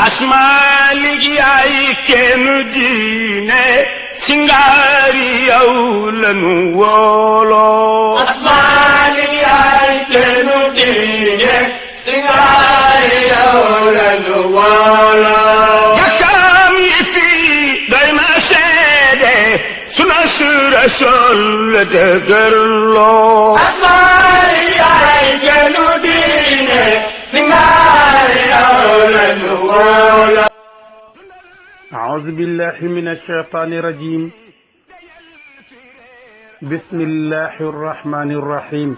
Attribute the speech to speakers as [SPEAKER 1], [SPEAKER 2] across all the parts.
[SPEAKER 1] asmaalik yaay kenn diine singaari yow lanu wooloo asmaalik yaay kenn diine singaari yow lanu wooloo jàkkaam yi fii doy na seede suna su Rasuul la dëgërloo asmaalik yaay kenn diine singaari yow lanu wooloo
[SPEAKER 2] أعوذ بالله من الشيطان الرجيم بسم الله الرحمن الرحيم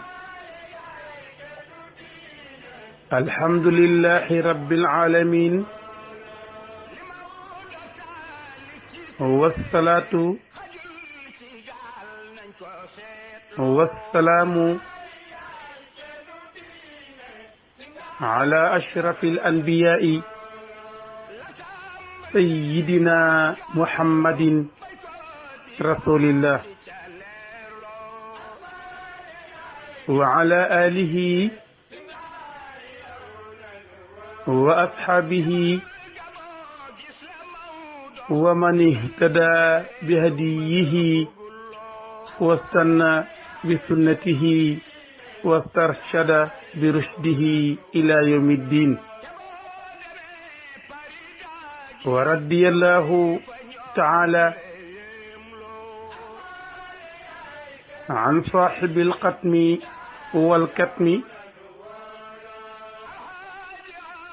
[SPEAKER 2] الحمد لله رب العالمين والصلاة والسلام على أشرف الأنبياء سيدنا محمد رسول الله وعلى آله وأصحابه ومن اهتدى بهديه واستنى بسنته واسترشد برشده إلى يوم الدين ورضي الله تعالى عن صاحب القتم والكتم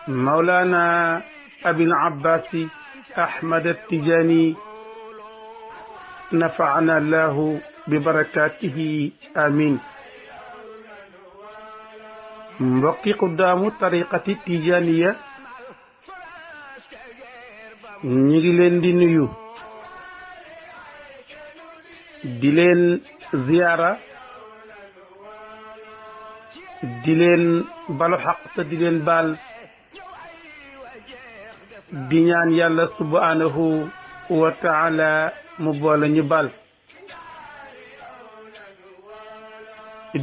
[SPEAKER 2] مولانا أبي العباس أحمد التجاني نفعنا الله ببركاته آمين mbokki xuddaamu tariqati tijaniya ñi ngi leen di nuyu di leen ziyaara di leen balu xaq te di leen baal di ñaan yàlla subhanahu wa taala mu boole ñu baal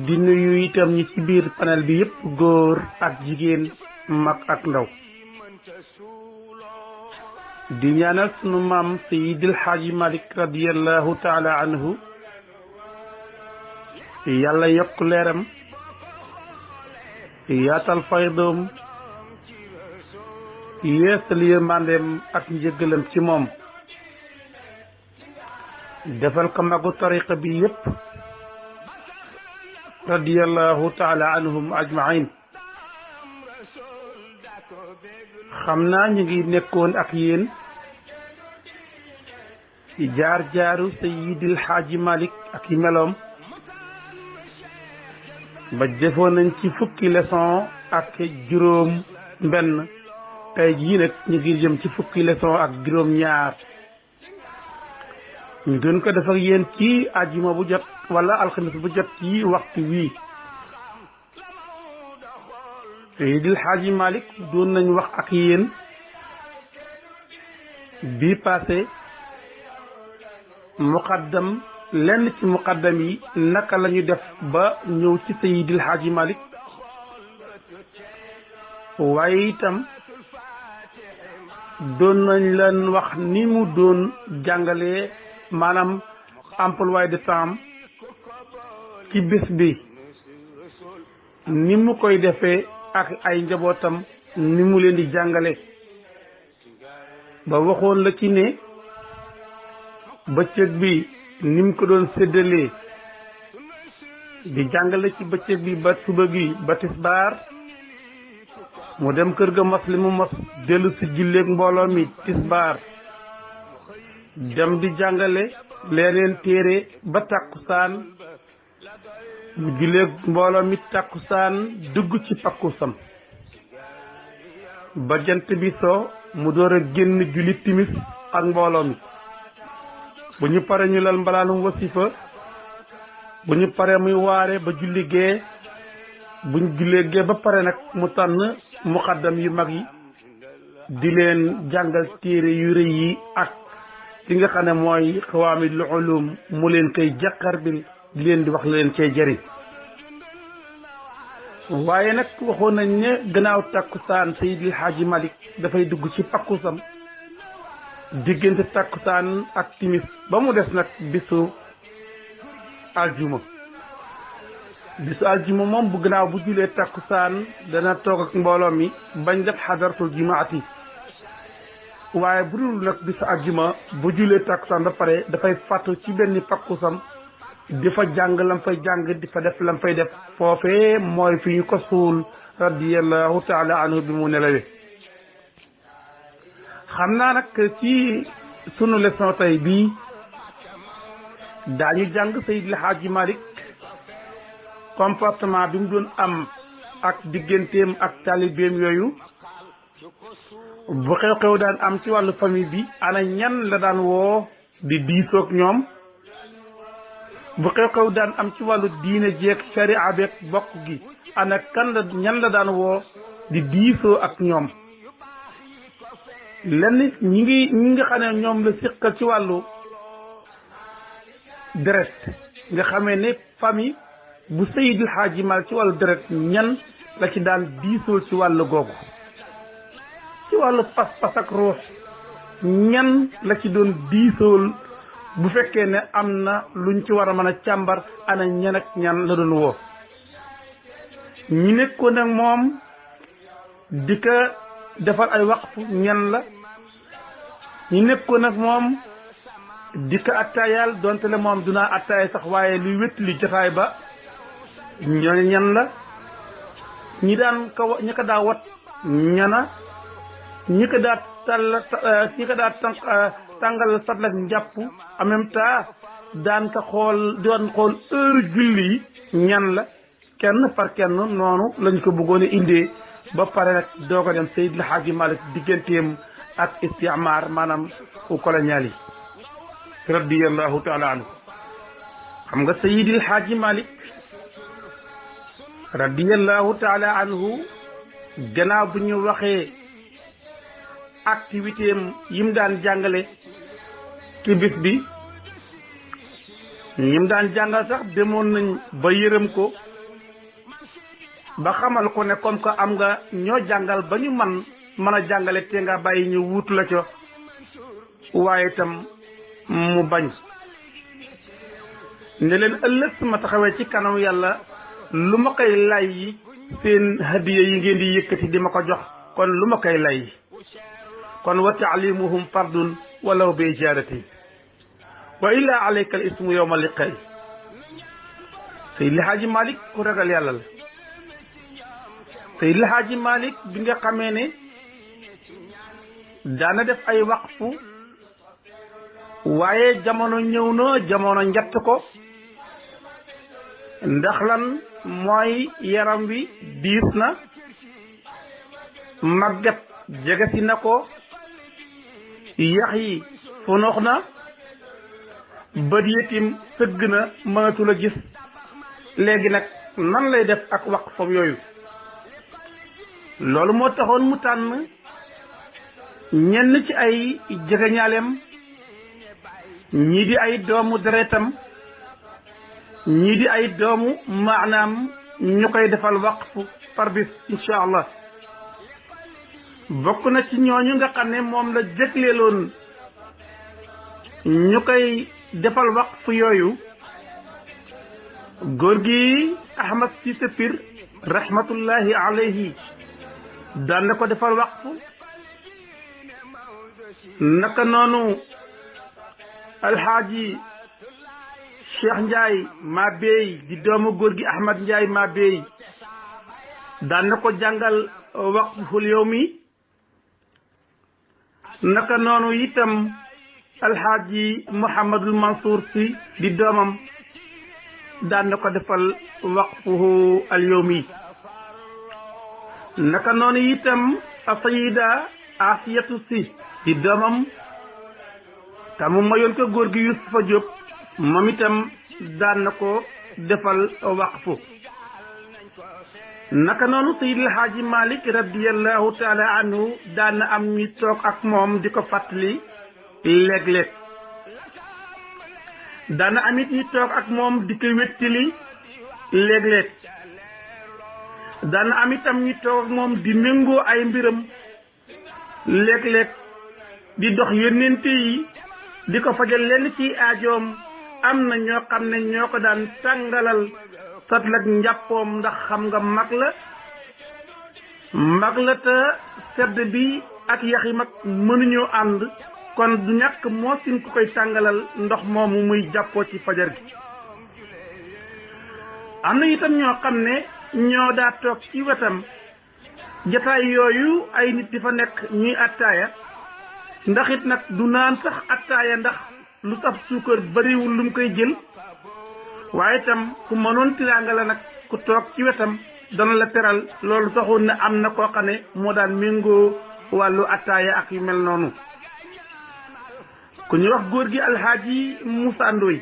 [SPEAKER 2] di nuyu itam ñi ci biir panel bi yépp góor ak jigéen mag ak ndaw di ñaanal sunu maam Seydil Xaaji Malik radiyallahu taala anhu yàlla yokk leeram yaatal faydoom yeesal yërmandeem ak njëggalam ci moom defal ko magu tariqa bi yépp radiyallahu taala anhum ajmain xam naa ñu ngi nekkoon ak yéen ci jaar-jaaru Seydil Xaaji Malik ak yi meloom ba jëfoon nañ ci fukki leçon ak juróom benn tey jii nag ñu ngi jëm ci fukki leçon ak juróom ñaar ñu doon ko def ak yéen ci àjjuma bu jot wala alxamis bu jot ci waxtu wii Seydil Xaaji Malik doon nañ wax ak yéen bii passé muqaddam lenn ci muqaddam yi naka lañu def ba ñëw ci Seydil Xaaji Malik waaye itam doon nañ leen wax ni mu doon jàngalee maanaam emploi de temps ci bés bi ni mu koy defee ak ay njabootam ni mu leen di jàngale ba waxoon la ci ne bëccëg bi ni mu ko doon séddalee di jàngale ci bëccëg bi ba suba gi ba tisbaar mu dem kër ga mos li mu mos dellu si julleeg mbooloo mi tisbaar dem di jàngale leneen téere ba tàkkusaan mu julleeg mbooloo mi tàkkusaan dugg ci pakkusam ba jant bi soo mu door a génn julli timis ak mbooloo mi bu ñu pare ñu lal mbalaanum wasifa bu ñu pare muy waare ba julli gee buñ jullee gee ba pare nag mu tànn muqaddam yu mag yi di leen jàngal téere yu rëy yi ak li nga xam ne mooy xawaamidul ulum mu leen koy jàqar bil di leen di wax leen cee jëriñ waaye nag waxoon nañ ne gannaaw takkusaan Seydil Hadji Malick dafay dugg ci pakkusam diggante takkusaan ak timis ba mu des nag bisu aljuma moom bu gannaaw bu julee takkusaan dana toog ak mbooloo mi bañ def xadaratul jumaati waaye bu dul nag bisu aljuma bu julee takkusaan ba pare dafay fàttu ci benn pakkusam di fa jàng lam fay jàng di fa def lam fay def foofee mooy fi ñu ko suul radiyallahu taala anhu bi mu nelawee xam naa nag ci sunu leçon tey bii daañu jàng Seydil Hadji Malick comportement bi mu doon am ak digganteem ak taalibeem yooyu bu xew-xew daan am ci wàllu famille bi ana ñan la daan woo di diisoog ñoom bu xew-xew daan am ci wàllu diine jeeg sharia beeg bokk gi ana ñan la daan woo di diisoo ak ñoom lenn ñi nga xam ne ñoom la siqal ci wàllu deret nga xamee ne famille bu Seydil Hadji Malick ci wàllu deret ñan la ci daan diisool ci wàllu googu ci wàllu pas-pas ak ruux ñan la ci doon diisool bu fekkee ne am na luñ ci war a mën a càmbar ana ñan ak ñan la doon woo ñi nekkoon ak moom di ko defal ay waqfu ñan la ñi nekkoon ak moom di ko attaayal donte le moom dunaa attaay sax waaye luy wét li jotaay ba ñooñu ñan la ñi ko daa wat ñana ñi ko daa tàngal satlak njàpp en même temps doon xool heure julli yi ñan la kenn par kenn noonu lañ ko bëggoon a indee ba pare nag doo ko dem Seydil Hadji Malick digganteem ak istimaar maanaam u colonial yi radiyallahu taala anhu xam nga Seydil Hadji Malick radiyallahu taala anhu gannaaw bu ñu waxee activité am yim daan jàngale ci bis bi yim daan jàngal sax demoon nañ ba yërëm ko ba xamal ko ne comme que am nga ñoo jàngal ba ñu mën a jàngale te nga bàyyi ñu wuutu la co waaye itam mu bañ ne leen ëllëg ma taxawee ci kanam yàlla lu ma koy lay yi seen hadiya yi ngeen di yëkkati di ma ko jox kon lu ma koy lay kon wa taalimuhum fardun walaw bi ijaarati wa illa alayka al ismu yowma liqay Seydil Hadji Malick ku ragal yàlla la Seydil Hadji Malick bi nga xamee ne daana def ay waqfu waaye jamono ñëw na jamono njatt ko ndax lan mooy yaram wi diis na màgget jegesi na ko yax yi funox na bët yitim sëgg na mënatul a gis léegi nag nan lay def ak waqfam yooyu loolu moo taxoon mu tànn ñenn ci ay jegeñaaleem ñii di ay doomu deretam ñii di ay doomu maanaam ñu koy defal waqfu par bis incha allah bokk na ci ñooñu nga xam ne moom la jëkleeloon ñu koy defal waqfu yooyu góor gi Ahmad Cissé Pire rahmatullahi alayhi daan na ko defal waqfu naka noonu alxaaji Cheikh Ndiaye maa beey di doomu góor gi Ahmad Ndiaye maa beey daan na ko jàngal waqful yawmi naka noonu itam alxaaji Mouhamadul Mansour si di doomam daan na ko defal waqfuhu al yawmi naka noonu itam asayida Asiyatu si di doomam te mu mayoon ko góor gi Yusufa Diop moom itam daan na ko defal waqfu naka noonu Seydil Hadji Malick radiyallahu taala anhu daan na am ñi toog ak moom di ko fàttali léeg-léeg daan na am it ñi toog ak moom di ko wéttali léeg-léeg daan am itam ñu toog ak moom di méngoo ay mbiram léeg-léeg di dox yónnente yi di ko fajal lenn ci aajoom am na ñoo xam ne ñoo ko daan tàngalal satlak njàppoom ndax xam nga mag la te sedd bi ak yaxi mag mënuñoo ànd kon du ñàkk moo sin ku koy tàngalal ndox moomu muy jàppoo ci fajar gi am na itam ñoo xam ne ñoo daa toog ci wetam jataay yooyu ay nit di fa nekk ñuy attaaya ndax it nag du naan sax attaaya ndax lu saf suukar bariwul lu mu koy jël waaye itam ku mënoon tiraanga la nag ku toog ci wetam dana la teral loolu taxoon ne am na koo xam ne moo daan méngoo wàllu attaaya ak yu mel noonu ku ñu wax góor gi alxaaji Moussa Ndoye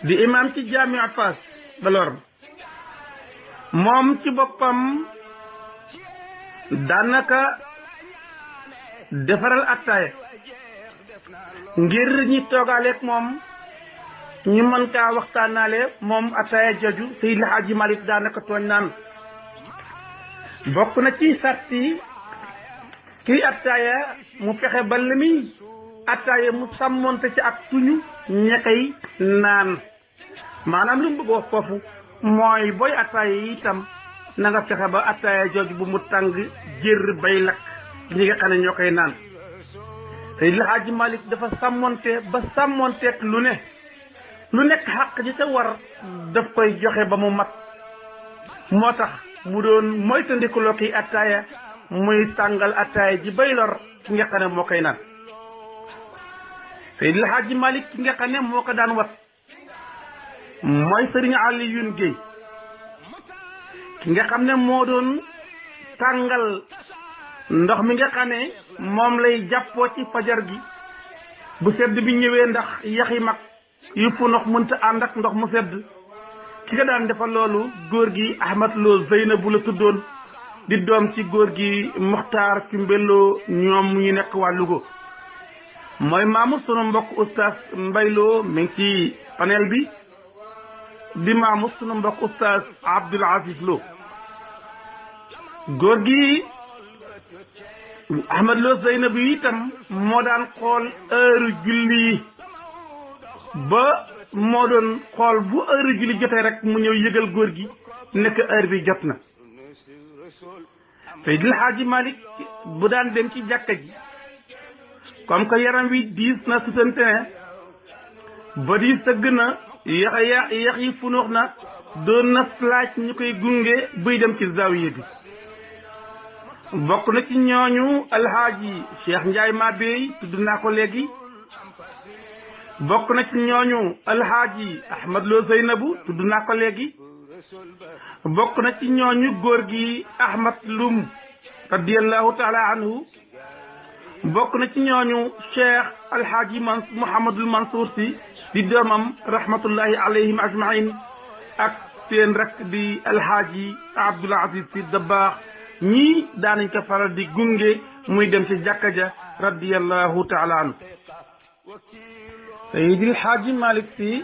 [SPEAKER 2] di imam ci jaami Fass Balor moom ci boppam daanaka defaral attaaya ngir ñi toogaaleeg moom ñu mën kaa waxtaanaale moom attaaya joju Seydi El Hadji Malick daanaka tooñ naan bokk na ci sarti kii attaaya mu fexe ba li muy attaaya mu sàmmonte ci ak tuñu ñekkay naan maanaam lu mu bëgg wax foofu mooy booy attaaya yi itam na nga fexe ba attaaya joju bu mu tàng jër bay lakk ñi nga xam ne ñoo koy naan Seydi El Hadji Malick dafa sàmmonte ba sàmmonteeg lu nekk xàq ji ca war daf koy joxe ba mu mat moo tax mu doon moytandikuloo kii attaaya muy tàngal attaaya ji bay lor ki nga xam ne moo koy naan Seydi El Hadji Malick ki nga xam ne moo ko daan wat mooy Sëriñ Alioune Guèye ki nga xam ne moo doon tàngal ndox mi nga xam ne moom lay jàppoo ci fajar gi bu sedd bi ñëwee ndax yaxi mag yu fu ndox mënta ànd ak ndox mu sedd ki nga daan defal loolu góor gi Ahmad Lo Zeynabu la tuddoon di doom ci góor gi Muxtaar ci mbelloo ñoom ñu nekk waa Louga mooy maamu sunu mbokk oustaz Mbayloo mi ngi ci panel bi di maamu sunu mbokk oustaz Abdoul Aziz Lo góor gi Ahmad Lo Zeynabu itam moo daan xool heure julli yi ba moo doon xool bu heure julli jotee rek mu ñëw yëgal góor gi nekk heure bi jot na Seydi El Hadji Malick bu daan dem ci jàkka ji comme que yaram wi diis na susante ne ba di sëgg na yax yi funux na doon na laaj ñu koy gunge buy dem ci zawiya bi bokk na ci ñooñu alxaaji Cheikh Ndiaye Mabey tudd naa ko léegi bokk na ci ñooñu alxaaji Ahmad Lo Zeynabu tudd naa ko léegi bokk na ci ñooñu góor gi Ahmad Lum radiyallahu taala anhu bokk na ci ñooñu Cheikh alxaaji Mouhamadul Mansour si di doomam rahmatullahi alayhim ajmain ak seen rek di alxaaji Abdoul Aziz si Dabaax ñii daanañ ko faral di gunge muy dem ci jàkka ja radiyallahu taala anhu Seydi El Hadji Malick si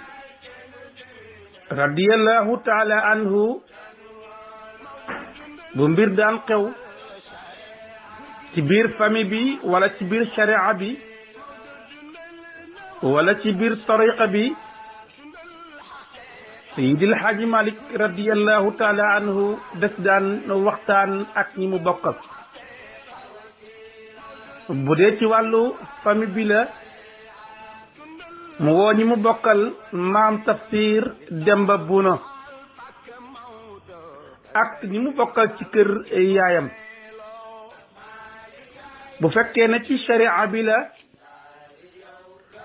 [SPEAKER 2] radiyallahu taala anhu bu mbir daan xew ci biir famille bi wala ci biir sharia bi wala ci biir tariqa bi Seydi El Hadji Malick radiyallahu taala anhu des daan waxtaan ak ñi mu bokkal bu dee ci wàllu famille bi la mu woo ñi mu bokkal maam Tafsir Demba Buna ak ñi mu bokkal ci kër yaayam bu fekkee ne ci sharia bi la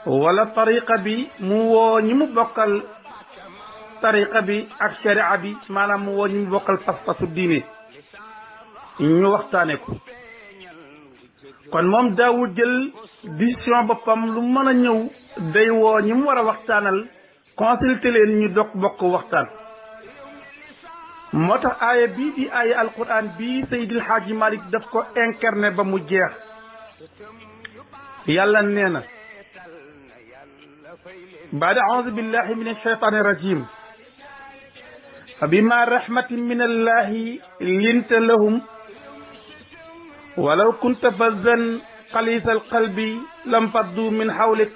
[SPEAKER 2] wala tariqa bi mu woo ñi mu bokkal tariqa bi ak sharia bi maanaam mu woo ñi mu bokkal pas-pasu diine ñu waxtaane ko kon moom daawul jël décision boppam lu mën a ñëw day woo ñi mu war a waxtaanal consulté leen ñu dog bokk waxtaan moo tax aaya bii di aaya alquran bii Seydi El Hadji Malick daf ko incarné ba mu jeex yàlla nee na baada audu billahi min alshaytani rajim bima rahmatin min allahi linta lahum walaw kunta fazzan xalisal qalbi lam faddu min hawlik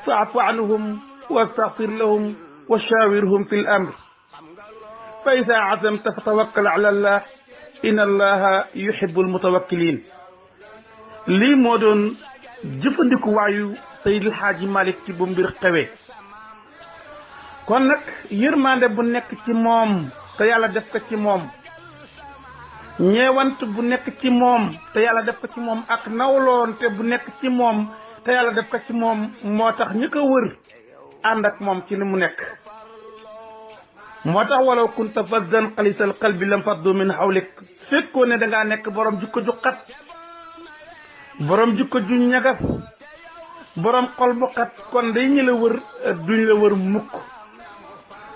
[SPEAKER 2] fa'fu anhum wastaghfir lahum wa shawirhum fil amr fa idha azamta fatawakkal ala allah inna allaha yuhibbul mutawakkilin. lii moo doon jëfandiku waayu Seydil Hadji Malick ci bu mbir xewee. kon nag yërmande bu nekk ci moom te yàlla def ko ci moom, ñeewant bu nekk ci moom te yàlla def ko ci moom, ak nawloonte bu nekk ci moom te yàlla def ko ci moom moo tax ñi ko wër ànd ak moom ci li mu nekk. moo tax walaw kunta fazzan xalisal qalbi lam faddu min hawlik. fekkoo ne dangaa nekk borom jikko ju xat, borom jikko ju ñagas, borom xol bu xat, kon day ñi la wër duñ la wër mukk.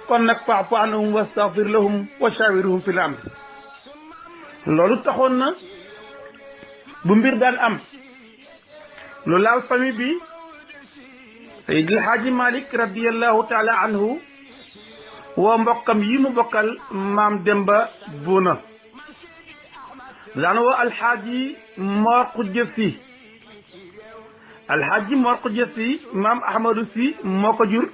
[SPEAKER 2] kon nag fa'fu anhum wastaghfir lahum wa shawirhum fil amr. loolu taxoon na bu mbir daan am lu laal famille bi, Seydil Hadji Malick radiyallahu taala anhu woo mbokkam yi mu bokkal maam Demba Buuna, daan woo alxaaji Mor Xujja Si. alxaaji Mor Xujja Si maam Ahmadou Si moo ko jur.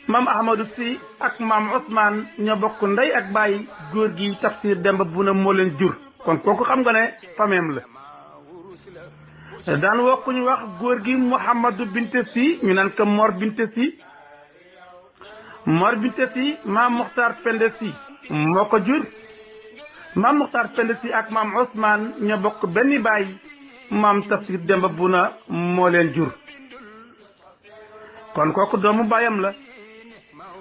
[SPEAKER 2] maam Ahmadou Si ak maam Ousmane ñoo bokk ndey ak baay. góor gi Tafsir Demba Buuna moo leen jur, kon kooku xam nga ne fameem la. daan woo ku ñu wax góor gi Mouhamadou Binte Si, ñu naan ko Mor Binte Si. Mor Binte Si maam Muxtaar Pende Si moo ko jur. maam Muxtaar Pende Si ak maam Ousmane ñoo bokk benn baay. maam Tafsir Demba Buuna moo leen jur, kon kooku doomu baayam la.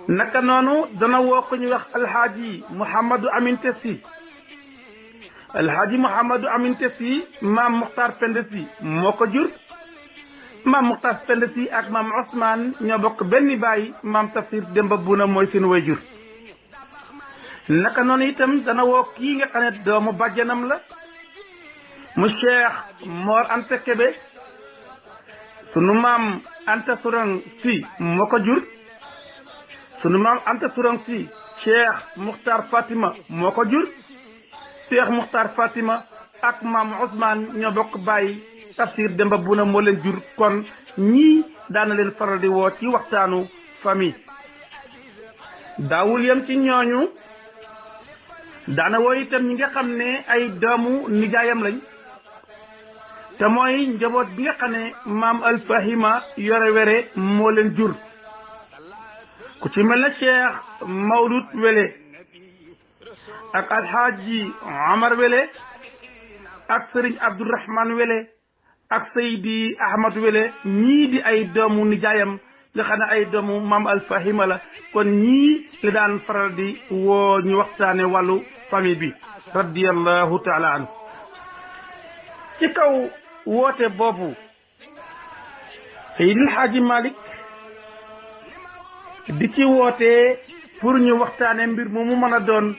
[SPEAKER 2] naka noonu dana woo ko ñu wax alxaaji Mouhamadou Aminte Si. alxaaji Mouhamadou Aminte Si maam Muxtaar Pende Si moo ko jur. maam Muxtaar Pende Si ak maam Ousmane ñoo bokk benn baay. maam Tafsir Demba Buuna mooy seen way jur. naka noonu itam dana woo kii nga xam ne doomu bàjjanam la, mu Cheikh Mor Anta Kebe. sunu maam Anta Surang Si moo ko jur. sunu maam Anta Surang Si Cheikh Muxtaar Fatima moo ko jur. Cheikh Muxtaar Fatima ak maam Ousmane ñoo bokk baay. Tafsir Demba Buuna moo leen jur, kon ñii daana leen faral di woo ci waxtaanu famille. daawul yem ci ñooñu, daana woo itam ñi nga xam ne ay doomu nijaayam lañ, te mooy njaboot bi nga xam ne maam Alfahima yore were moo leen jur. ku ci mel ne Cheikh Mawlud Wele ak alxaaji Omar Wele ak Sëriñ Abdourahman Wele ak Seydi Ahmad Wele, ñii di ay doomu nijaayam nga xam ne ay doomu maam Alfahima la. kon ñii la daan faral di woo ñu waxtaane wàllu famille bi radiyallahu taala anhu. ci kaw woote boobu Seydil Hadji Malick di ci woote pour ñu waxtaane mbir mu mën a doon,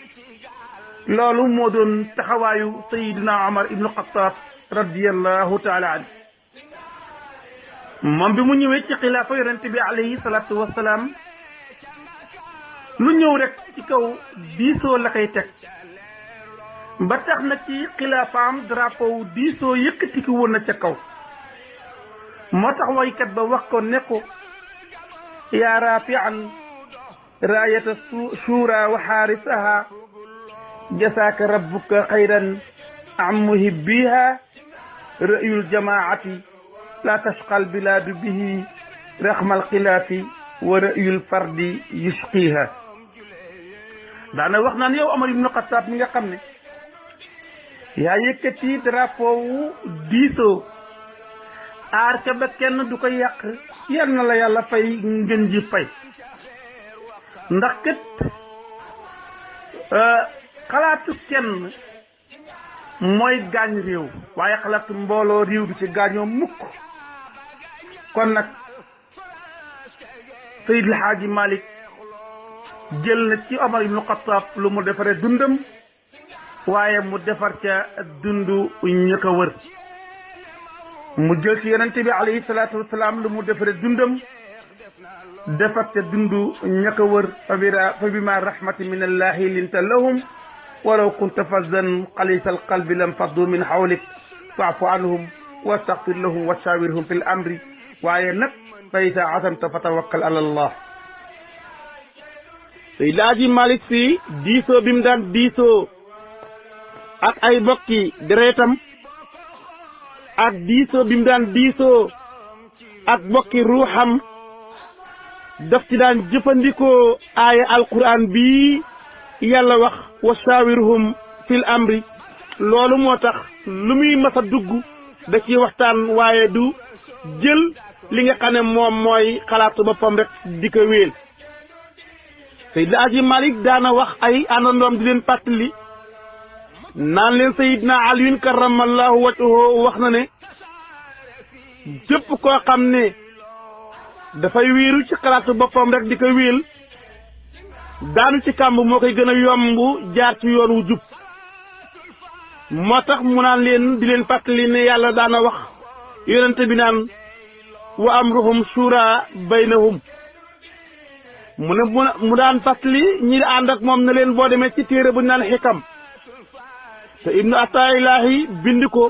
[SPEAKER 2] loolu moo doon taxawaayu Seydina Omar ibnu Xattaab radiyallahu taala anhu. moom bi mu ñëwee ci xilaafa yonent bi alayhi salaatu wassalaam, lu ñëw rek ci kaw diisoo la koy teg, ba tax na ci xilaafaam drapeau diisoo yëkkati ko woon na ca kaw. moo tax waykat ba wax ko ne ko yaa rafian raayata suura wa xaarisaha jasaaka rabbuka xayran am muhibbiha ra'yul jamaati la tashqal bilaadu bihi raxmal xilaafi wa ra'yul fardi yusqiha. daana wax naan yow Omar ibnu Xattaab mi nga xam ne yaa yëkkati drapeau wu diisoo, aar ca ba kenn du ko yàq, yal na la yàlla fay ngeen ji fay. ndax kat xalaatu kenn mooy gaañ réew, waaye xalaatu mbooloo réew du ci gaañoo mukk. kon nag Seydil Hadji Malick jël na ci Omar ibnu Xattaab lu mu defaree dundam, waaye mu defar ca dundu ña ko wër. mu jël ci yonente bi alayhi salaatu wasalaam lu mu defaree dundam, defat ca dundu ña ko wër fa bima rahmatin min allahi linta lahum walaw kunta fazzan xalisal qalbi lam faddu min hawlik fa'fu anhum wastaghfir lahum wa shawirhum fil amri waaye nag fa iza azamta fa tawakkal ala allah. Seydi Aji Malick Sy diisoo bi mu daan diisoo ak ay bokki deretam ak diisoo bi mu daan diisoo ak bokki ruuxam daf ci daan jëfandikoo aaya alquran bi yàlla wax wa shawirhum fil amri. loolu moo tax lu muy mas a dugg da ci waxtaan waaye du jël li nga xam ne moom mooy xalaatu boppam rek di ko wéel. Seydi Aji Malick daana wax ay àndandoom di leen fàttali naan leen Seydina Aliyun karamallahu wajhahu wax na ne jëpp koo xam ne dafay wéeru ci xalaatu boppam rek di ko wéel daanu ci kàmb moo koy gën a yomb jaar ci yoon wu jub. moo tax mu naan leen di leen fàttali ne yàlla daana wax yonente bi naan wa amruhum shura baynahum mu daan fàttali ñi ànd ak moom na leen boo demee ci téere bu ñu naan xikam te ibnu ataillahi bind ko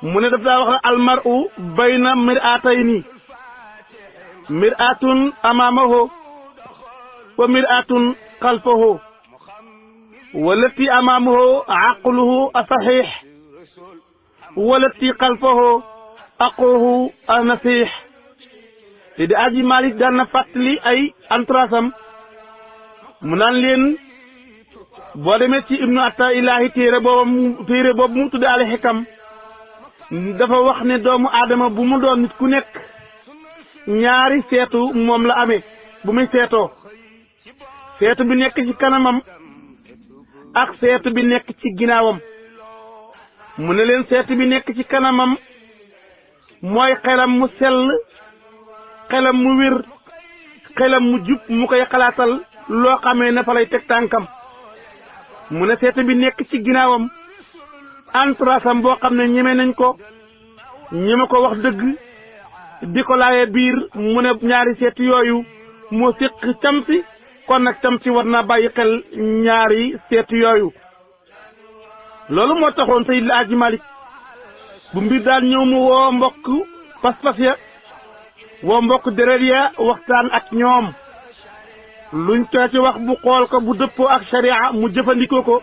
[SPEAKER 2] mu ne daf daa wax ne almaru bayna mir'atayni mir'atun amaamahu wa mir'atun xalfahu walati amaamahu aqluhu asaxiix walati xalfahu aquhu anasiix. Seydi Aji Malick daan na fàttali ay entourage-am mu naan leen boo demee ci ibnu ataillahi téere boobu mu tudde al xikam dafa wax ne doomu aadama bu mu doon nit ku nekk ñaari seetu moom la amee bu muy seetoo seetu bi nekk ci kanamam ak seetu bi nekk ci ginnaawam. mu ne leen seetu bi nekk ci kanamam mooy xelam mu sell xelam mu wér xelam mu jub mu koy xalaatal loo xamee ne fa lay teg tànkam. mu ne seetu bi nekk ci ginnaawam entourage-am boo xam ne ñeme nañ ko ñeme ko wax dëgg di ko laaye biir. mu ne ñaari seetu yooyu moo séq camsi kon nag camsi war naa bàyyi xel ñaari seetu yooyu. loolu moo taxoon Seydi Aji Malick bu mbir daan ñëw mu woo mbokk pas-pas ya woo mbokk deret ya waxtaan ak ñoom luñ ko ci wax bu xool ko bu dëppoo ak sharia mu jëfandikoo ko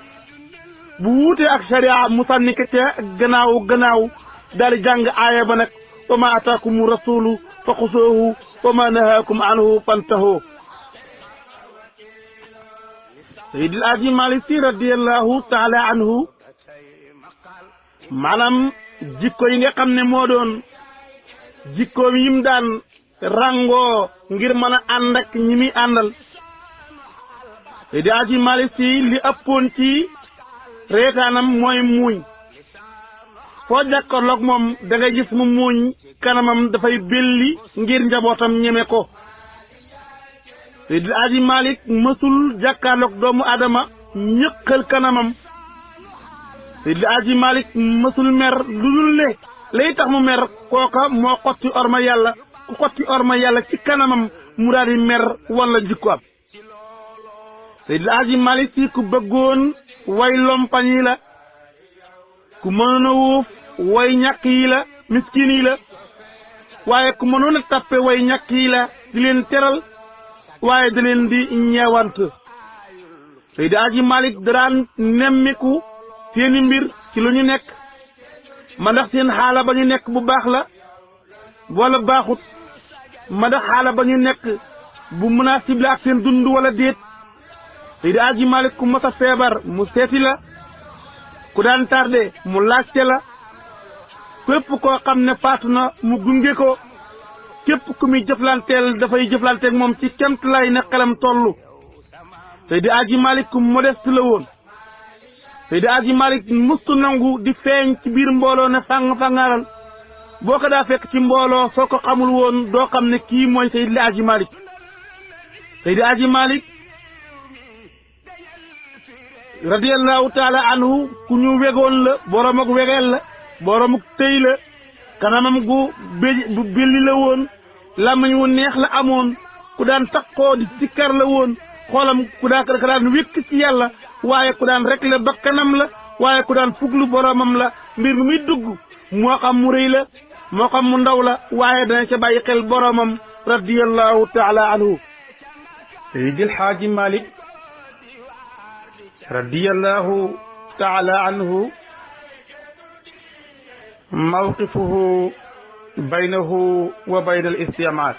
[SPEAKER 2] bu wuutee ak sharia mu sànni ko ca gannaaw daal di jàng aaya ba nag wa ma ataakumu rasulu fa xusoohu wa ma nahaakum anhu fantahu. Seydi Aji Malick Sy radiyallahu taala anhu maanaam jikko yi nga xam ne moo doon jikko yim daan rangoo ngir mën a ànd ak ñi muy àndal. Seydi Aji Malick Sy li ëppoon ci reetaanam mooy muuñ. foo jàkkaarloog moom da ngay gis mu muuñ kanamam dafay belli ngir njabootam ñeme ko. Seydi Aji Malick mësul jàkkaarloog doomu aadama ñëkkal kanamam. Seydi Aji Malick mësul mer lu dul ne lay tax mu mer kooka moo xotti orma yàlla ku xotti orma yàlla ci kanamam mu daal di mer wala jikko am. Seydi Aji Malick Sy ku bëggoon way lompañ yi la ku mënoon a wuuf way ñàkk yi la miskin yi la waaye ku mënoon a tappe way ñàkk yi la di leen teral waaye da leen di ñeewant. Seydi Aji Malick daan nemmiku seeni mbir ci lu ñu nekk ma ndax seen xaala ba ñu nekk bu baax la wala baaxut ma ndax xaala ba ñu nekk bu munaasib la ak seen dund wala déet. Seydi Aji Malick ku mos a feebar mu seeti la ku daan tardé mu laajte la képp koo xam ne faatu na mu gunge ko képp ku muy jëflanteel dafay jëflanteeg moom ci kemt lay ne xelam tollu. Seydi Aji Malick ku modeste la woon. Seydi Aji Malick mustu nangu di feeñ ci biir mbooloo ne fang-fangaaral boo ko daa fekk ci mbooloo soo ko xamul woon doo xam ne kii mooy Seydi Aji Malick. Seydi Aji Malick radiyallahu taala anhu ku ñu wegoon la borom ak wegeel la borom ak tëy la kanamam gu belli la woon làmmiñ wu neex la amoon ku daan takkoo di sikkar la woon xoolam ku daan wékk ci yàlla waaye ku daan rek la bakkanam la waaye ku daan fuglu boromam la mbir mi muy dugg moo xam mu rëy la moo xam mu ndaw la waaye dana ca bàyyi xel boromam radiyallahu taala anhu Seydil Haaji Malik radiyallahu taala anhu mawqifuhu baynahu wa bayna al istimaar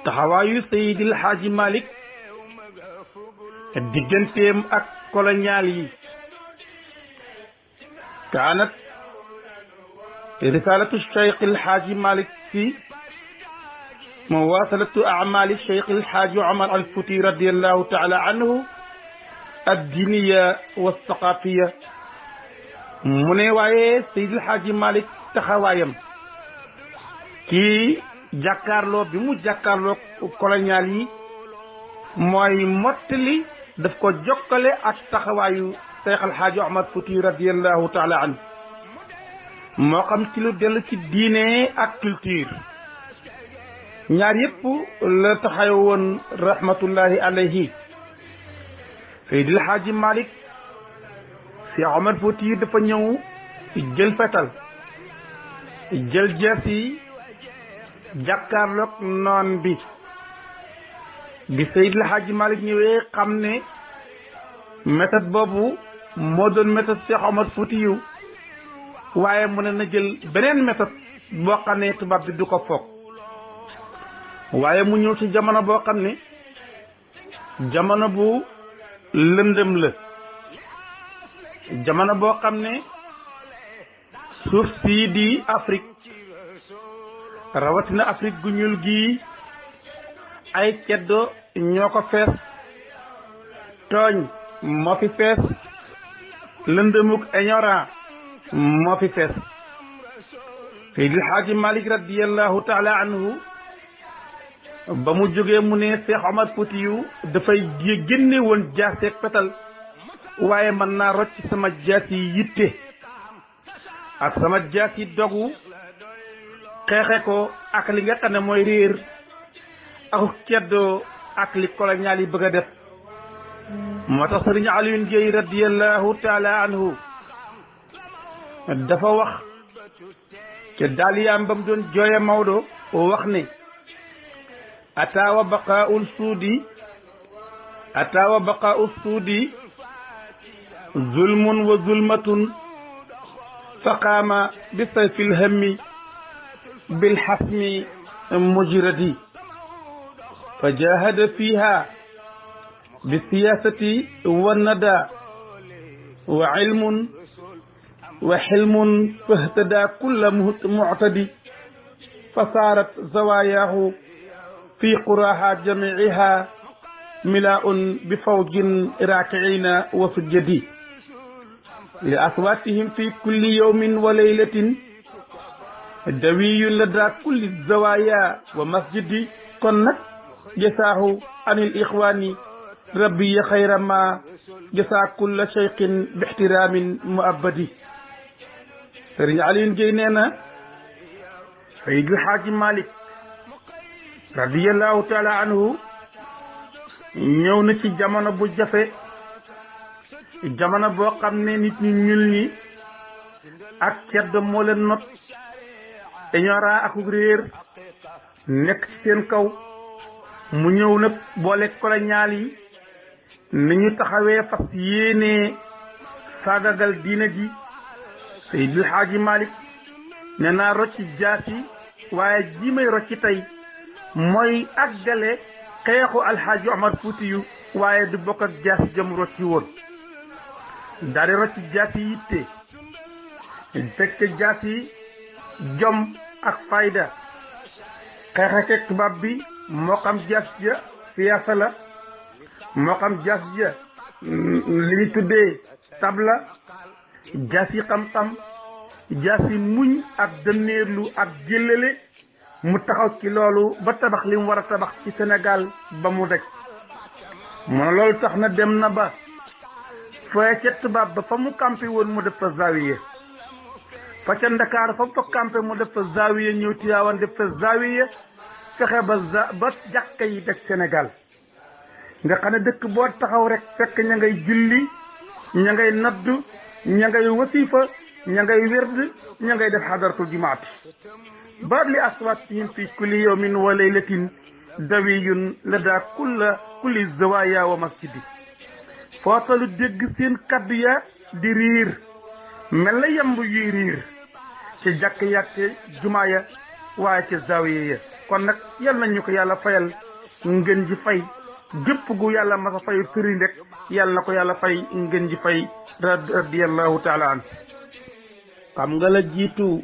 [SPEAKER 2] taxawaayu Seydil Haaji Malik digganteem ak colonial yi kaanat risalatu Cheikh El Hadji Malick Sy muwasalatu amali Cheikh El Hadji Omar Al Fouti radiyallahu taala anhu addiniya wa saqafiya mu ne waaye Seydil Hadji Malick taxawaayam kii jàkkaarloo bi mu jàkkaarloo colonial yi mooy mottali daf ko jokkale ak taxawaayu Cheikh El Hadji Omar Fouti radiyallahu taala anhu moo xam ci lu dellu ci diine ak culture ñaar yëpp la taxaw woon rahmatullahi alayhi Seydil Hadji Malick Cheikh Omar Fouti dafa ñëw jël fetal jël jeesi jàkkaarloog noon bi Seydil Hadji Malick ñëwee xam ne méthode boobu moo doon méthode Cheikh Omar Fouti yu waaye mu ne na jël beneen méthode boo xam ne tubaab bi du ko foog waaye mu ñëw ci jamono boo xam ne jamono bu lëndëm la jamono boo xam ne suuf sii di Afrique rawatina Afrique gu ñuul gii ay ceddo ñoo ko fees tooñ moo fi fees lëndëmuk ignorant moo fi fees Seydil Hadji Malick radiyallahu taala anhu ba mu jógee mu ne Cheikh Omar Fouti yu dafay génne woon jaaseeg fetal waaye mën naa rocc sama jaasi yitte ak sama jaasi dogu xeexe ko ak li nga xam ne mooy réer ak ceddoo ak li colonial yi bëgg a def moo tax Sëriñ Alioune Gueye radiyallahu taala anhu dafa wax ca daaliyaam ba mu doon jooye Maodo wax ne ataawa baqaa'u suudi zulmun wa zulmatun faqaama bi sayfil hammi bil hasmi mujradi fa jahada fiha bi siyasati wa nada wa ilmun wa xilmun fahtada kulla muctadi fa saarat zawayaahu fi quraha jamiiha milaun bi fawjin raakiciina wa sujjadi li aswaatihim fi kulli yawmin wa laylatin dawiyun lada kulli zawaya wa masjidi kon nag jasaahu anil ixwaani rabbi ya xayra ma jasaa kulla cheikhin bi ixtiraamin muabbadi Sëriñ Alioune Gueye nee na Seydil Hadji Malick radiyallahu taala anhu ñëw na ci jamono bu jafe jamono boo xam ne nit ñu ñuul ñi ak ceddo moo leen not ignorant ak réer nekk ci seen kaw mu ñëw nag boole colonial yi ni ñu taxawee fas yéenee saagagal diina ji Seydil Hadji Malick nee naa rocci jaasi waaye ji may rocci tey mooy àggale xeexu Alxaaji Omar Fouti yu waaye du bokk ak jaasi jëm rocci woon daal di rocci jaasi yitte fekk jaasi jom ak fayda xeexekeeg tubaab bi moo xam jaasi ja siyaasa la moo xam jaasi ja li ñu tuddee tabla jaasi xam-xam jaasi muñ ak dënneerlu ak jëllale mu taxaw ci loolu ba tabax li mu war a tabax ci Sénégal ba mu daj mu ne loolu tax na dem na ba fooye ca tubaab ba fa mu campé woon mu def fa zawiye fa ca Ndakaar fa campé mu def fa zawiya ñëw Tiwaawan def fa zawiya fexe ba jàkka yi def Sénégal nga xam ne dëkk boo taxaw rek fekk ña ngay julli ña ngay naddu ña ngay wasifa ña ngay wird ña ngay def xadaratul jumaati ba li aswatihim fi kulli yawmin wa laylatin dawiyun lada kulli zawaya wa masjidi footalu dégg seen kaddu ya di riir mel na yemb yuy riir ci jàkk yàgg ci jumaa ya waaye ci zawiya ya kon nag yal nañu ko yàlla fayal ngeen ji fay gépp gu yàlla masa fay sëriñ rek yàlla na ko yàlla fay ngeen ji fay radiyallahu taala an xam nga la jiitu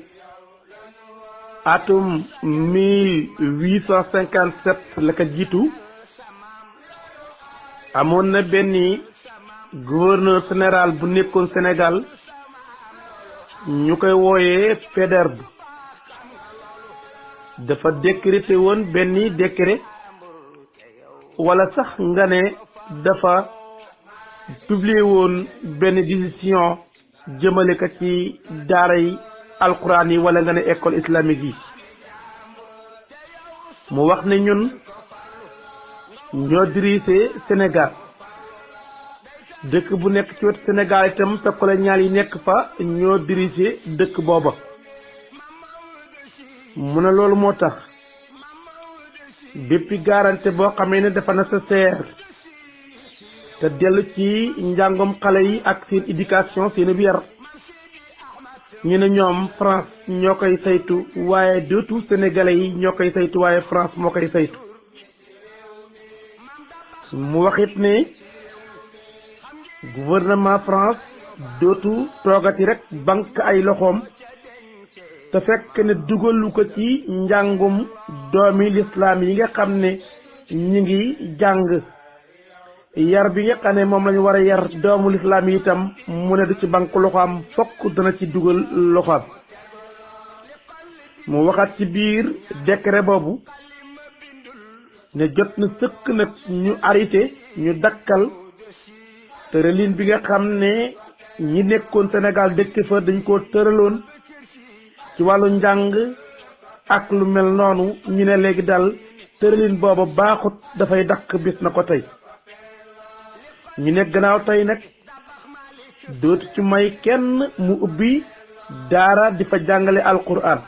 [SPEAKER 2] atum 1857 la ko jiitu amoon na benn gouverneur général bu nekkoon Sénégal ñu koy wooyee Faidherbe dafa décrété woon benn décret wala sax nga ne dafa publier woon benn décision jëmale ko ci daara yi alquran yi wala nga ne école islamique yi mu wax ne ñun ñoo dirigé Sénégal dëkk bu nekk ci wetu Sénégal itam te colonial yi nekk fa ñoo dirigé dëkk booba mu ne loolu moo tax bépp garantie boo xamee ne dafa nécessaire te dellu ci njàngom xale yi ak seen éducation seen bi yar ñu ne ñoom France ñoo koy saytu waaye dootu sénégalais yi ñoo koy saytu waaye France moo koy saytu mu waxit ne gouvernement France dootu toogati rek banque ay loxoom te fekk ne dugalu ko ci njàngum doomi lislaam yi nga xam ne ñi ngi jàng yar bi nga xam ne moom lañu war a yar doomu lislaam yi itam mu ne du ci banque loxoam fokk dana ci dugal loxoam mu waxaat ci biir décret boobu ne jot na sëkk nag ñu arrêté ñu dakkal tëralin bi nga xam ne ñi nekkoon Sénégal dëkk fa dañ ko tëraloon ci wàllu njàng ak lu mel noonu ñu ne léegi daal tëralin booba baaxut dafay dakk bis na ko tey ñu ne gannaaw tey nag dootu ci may kenn mu ubbi daara di fa jàngale alquran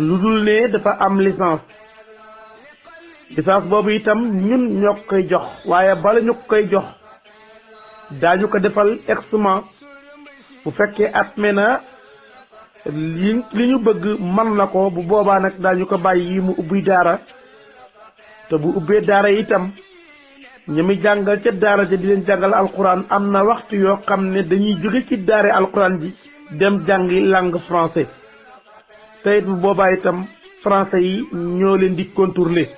[SPEAKER 2] lu dul ne dafa am licence boobu itam ñun ñoo ko koy jox waaye bala ñu ko koy jox daañu ko defal examen bu fekkee admet na li ñu bëgg man na ko bu boobaa nag daañu ko bàyyi mu ubbi daara te bu ubbee daara itam ñi muy jàngal ca daara ja di leen jàngal alquran am na waxtu yoo xam ne dañuy jóge ci daare alquran ji dem jàngi langue français te it bu boobaa itam français yi ñoo leen di contrôler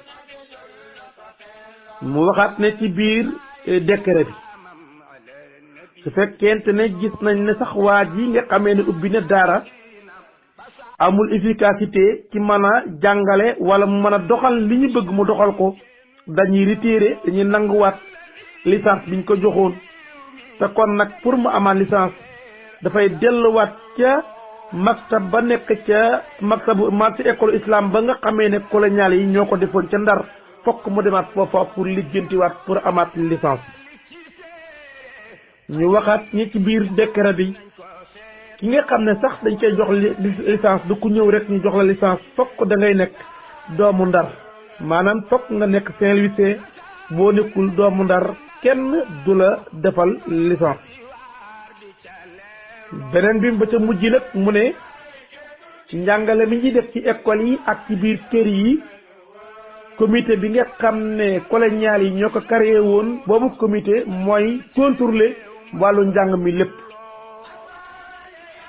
[SPEAKER 2] mu waxaat ne ci biir décret bi su fekkente ne gis nañ ne sax waa ji nga xamee ne ubbi na daara amul efficacité ci mën a jàngale wala mu mën a doxal li ñu bëgg mu doxal ko dañuy retiré dañuy nanguwaat licence biñ ko joxoon te kon nag pour mu amaat licence dafay delluwaat ca maktab ba nekk ca maktabu ci école islam ba nga xamee ne colonial yi ñoo ko defoon ca Ndar fokk mu demaat foofa pour lijjantiwaat pour amaat licence ñu waxaat ñi ci biir décret bi ki nga xam ne sax dañ koy jox licence du ku ñëw rek ñu jox la licence fokk da ngay nekk doomu Ndar maanaam fokk nga nekk Saint-Louisien boo nekkul doomu Ndar kenn du la defal licence beneen bi ba ca mujj nag mu ne njàngale mi ñuy def ci école yi ak ci biir kër yi comité bi nga xam ne colonial yi ñoo ko créé woon boobu comité mooy contrôler wàllu njàng mi lépp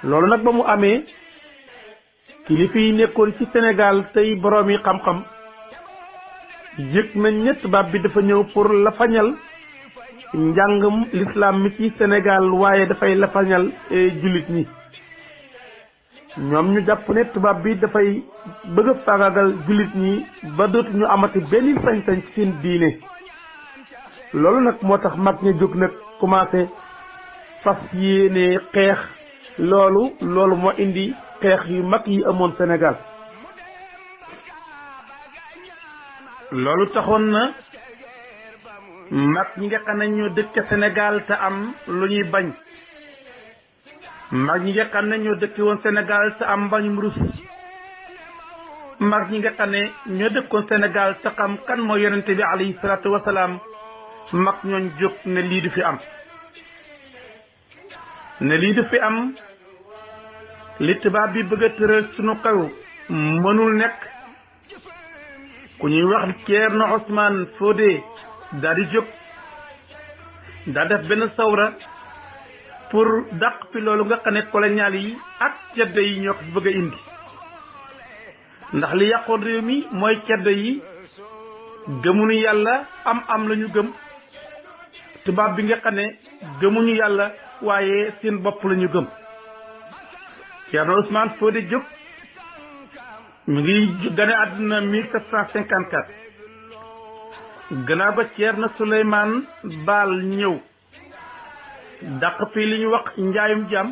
[SPEAKER 2] loolu nag ba mu amee kilifa yi nekkoon ci Sénégal tey boroom yi xam-xam yëg nañ ne tubaab bi dafa ñëw pour lafañal njàngam l'islam mi ci Sénégal waaye dafay lafañal jullit ñi ñoom ñu jàpp ne tubaab bi dafay bëgg a faagaagal jullit ñi ba dootu ñu amati benn sañ-sañ ci seen diine loolu nag moo tax mag ñi jóg nag commencé fas yéene xeex loolu moo indi xeex yu mag yi amoon Sénégal loolu taxoon na mag ñi nga xam ne ñoo dëkk Sénégal te am lu ñuy bañ mag ñi nga xam ne ñoo dëkk woon Sénégal te am mbañum rus mag ñi nga xam ne ñoo dëkkoon Sénégal te xam kan moo yonente bi alayhi salaatu wasalaam mag ñooñ jóg ne lii du fi am li tubaab bi bëgg a tëral sunu kaw mënul nekk ku ñuy wax Ceerno Ousmane Fodé daal di jóg daa def benn sawra pour dàq fi loolu nga xam ne colonial yi ak ceddo yi ñoo ko fi bëgg a indi ndax li yàqoon réew mi mooy ceddo yi gëmuñu yàlla am la ñu gëm tubaab bi nga xam ne gëmuñu yàlla waaye seen bopp la ñu gëm Ceerno Ousmane Fodé jóg mu ngi gane àdduna 1754 gannaaw ba Ceerno Souleymane Baal ñëw dàq fi li ñu wax njaayum jàmm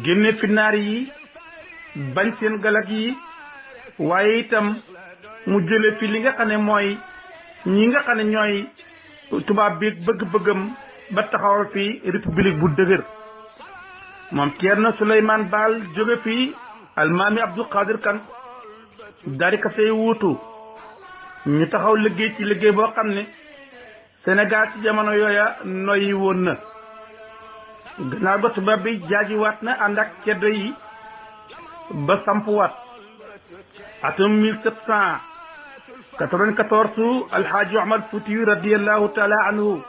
[SPEAKER 2] génne fi naar yi bañ seen galak yi waaye itam mu jële fi li nga xam ne mooy ñi nga xam ne ñooy tubaab bi bëgg-bëggam ba taxawal fi république bu dëgër moom Ceerno Souleymane Baal jóge fii almaami Abdou Khadir Kane daal di ko fay wuutu ñu taxaw liggéey ci liggéey boo xam ne Sénégal ci jamono yooya noyyi woon na gannaaw ba tubaab bi jaajiwaat na ànd ak ceddo yi ba sampuwaat atum 1794 alxaaji Omar Fuutiyu radiyallahu taala anhu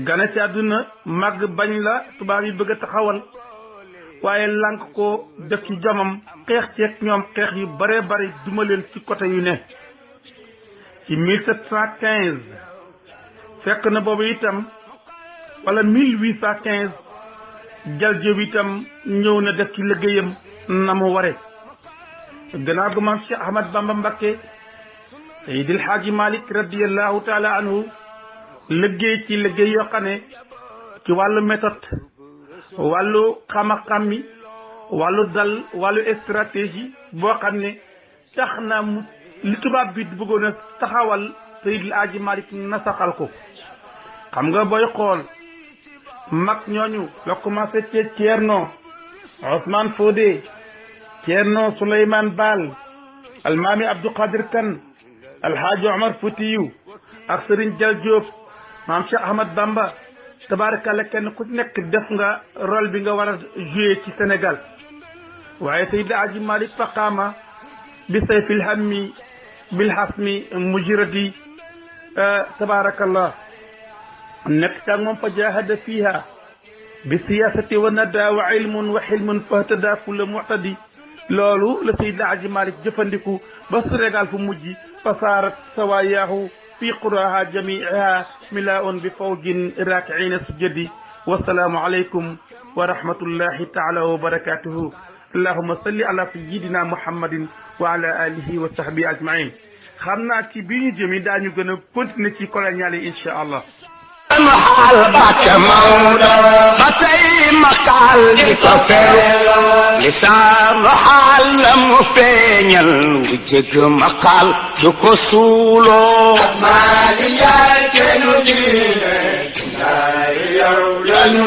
[SPEAKER 2] gane ci àdduna màgg bañ la tubaab yi bëgg a taxawal waaye lànk ko def ci jomam xeex ceeg ñoom xeex yu bare bari duma leen ci côté yu ne ci 1715 fekk na boobu itam wala 1815 Jal Jóob itam ñëw na def ci liggéeyam na mu ware gannaaw gu maam Cheikh Ahmad Bamba Mbakke Seydil Haaji Malick radiyallahu taala anhu liggéey ci liggéey yoo xam ne ci wàllu méthode wàllu xam-xam wàllu dal wàllu stratégie boo xam ne tax na mu li tubaab bi bëggoon a taxawal Seydil Haaji Malick nasaxal ko xam nga booy xool mag ñooñu la commencé ci Ceerno Ousmane Fodé Ceerno Souleymane Baal almaami Abdou Khadir Kane alhaaji Omar Foutiyu ak Serigne Jal Diop maam Cheikh Ahmad Bamba tabaarkalla kenn ku nekk def nga rôle bi nga war a joué ci Sénégal waaye Seydi Aji Malick faqaama bi sayfil hammi bil hasmi mujradi tabaarakallah nekk taag moom fa jaahada fiiha bi siyaasati wa nada wa ilmun wa xilmun fahtada kulla mu'tadi loolu la Seydi Aji Malick jëfandiku ba Sénégal fu mujj fa saarat sawaayahu fi quraha jamiiha milaun bi fawjin raakiina sujadi wasalaamu aleykum wa rahmatullahi taala wa barakatuhu allahuma salli ala sayidina muhammadin wa ala alihi wa sahbihi ajmain xam naa ci bi ñu jëmi daañu gën a continuer ci colonial yi incha allah
[SPEAKER 1] maxal bàkke Maodo ba tey maqaal di ko feeñal lisaanu xaal la mu feeñal wu jëgg maqaal du ko suuloo asmaali yaay kennu diine si ndaari yow lanu